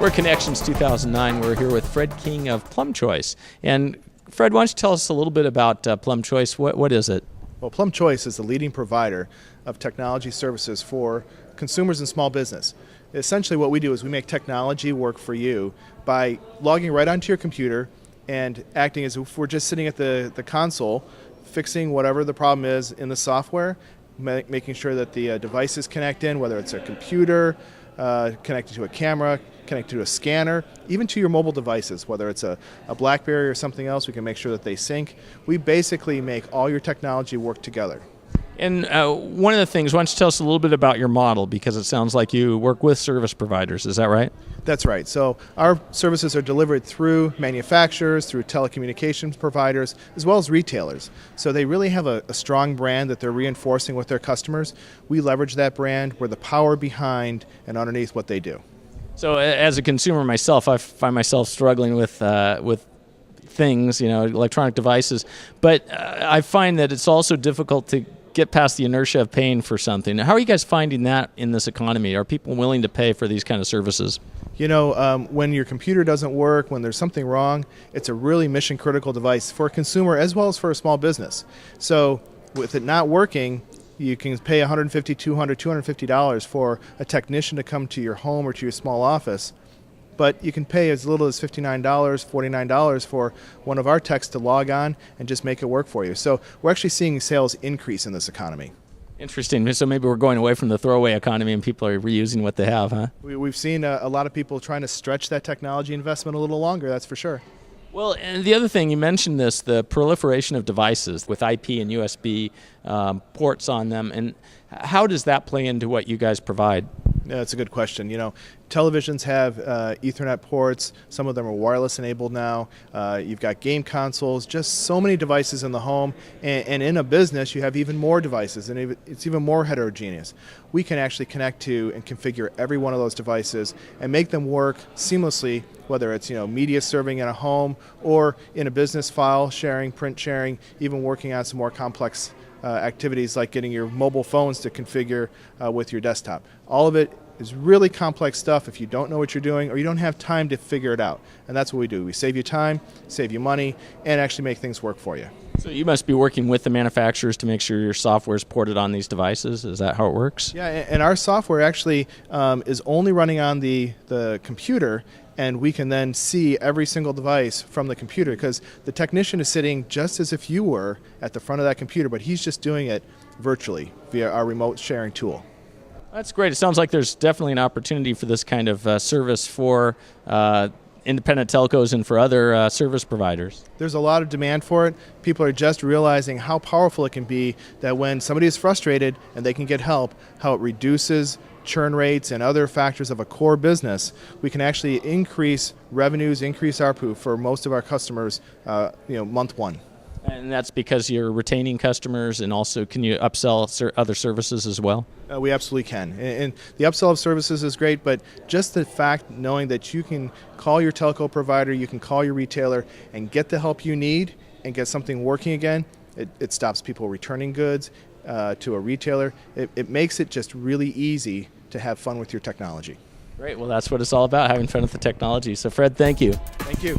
We're at Connections 2009. We're here with Fred King of PlumChoice. And Fred, why don't you tell us a little bit about PlumChoice? What is it? Well, PlumChoice is the leading provider of technology services for consumers and small business. Essentially what we do is we make technology work for you by logging right onto your computer and acting as if we're just sitting at the console, fixing whatever the problem is in the software, making sure that the devices connect in, whether it's a computer, connected to a camera, connected to a scanner, even to your mobile devices, whether it's a BlackBerry or something else, we can make sure that they sync. We basically make all your technology work together. And one of the things, why don't you tell us a little bit about your model, because it sounds like you work with service providers, is that right? That's right. So our services are delivered through manufacturers, through telecommunications providers, as well as retailers. So they really have a strong brand that they're reinforcing with their customers. We leverage that brand. We're the power behind and underneath what they do. So as a consumer myself, I find myself struggling with things, electronic devices, but I find that it's also difficult to get past the inertia of paying for something. How are you guys finding that in this economy? Are people willing to pay for these kind of services? When your computer doesn't work, when there's something wrong, it's a really mission-critical device for a consumer as well as for a small business. So with it not working, you can pay $150, $200, $250 for a technician to come to your home or to your small office. But you can pay as little as $59, $49 for one of our techs to log on and just make it work for you. So we're actually seeing sales increase in this economy. Interesting. So maybe we're going away from the throwaway economy and people are reusing what they have, huh? We've seen a lot of people trying to stretch that technology investment a little longer, that's for sure. Well, and the other thing, you mentioned this, the proliferation of devices with IP and USB ports on them. And how does that play into what you guys provide? Yeah, that's a good question. Televisions have Ethernet ports. Some of them are wireless enabled now. You've got game consoles, just so many devices in the home. And in a business, you have even more devices, and it's even more heterogeneous. We can actually connect to and configure every one of those devices and make them work seamlessly, whether it's media serving in a home or in a business, file sharing, print sharing, even working on some more complex activities like getting your mobile phones to configure with your desktop. All of it is really complex stuff if you don't know what you're doing or you don't have time to figure it out. And that's what we do. We save you time, save you money, and actually make things work for you. So you must be working with the manufacturers to make sure your software is ported on these devices. Is that how it works? Yeah, and our software actually is only running on the computer, and we can then see every single device from the computer because the technician is sitting just as if you were at the front of that computer, but he's just doing it virtually via our remote sharing tool. That's great. It sounds like there's definitely an opportunity for this kind of service for independent telcos and for other service providers. There's a lot of demand for it. People are just realizing how powerful it can be, that when somebody is frustrated and they can get help, how it reduces churn rates and other factors of a core business. We can actually increase revenues, increase ARPU for most of our customers month one. And that's because you're retaining customers, and also can you upsell other services as well? We absolutely can. And the upsell of services is great, but just the fact knowing that you can call your telco provider, you can call your retailer and get the help you need and get something working again, it stops people returning goods to a retailer. It makes it just really easy to have fun with your technology. Great. Well, that's what it's all about, having fun with the technology. So, Fred, thank you. Thank you.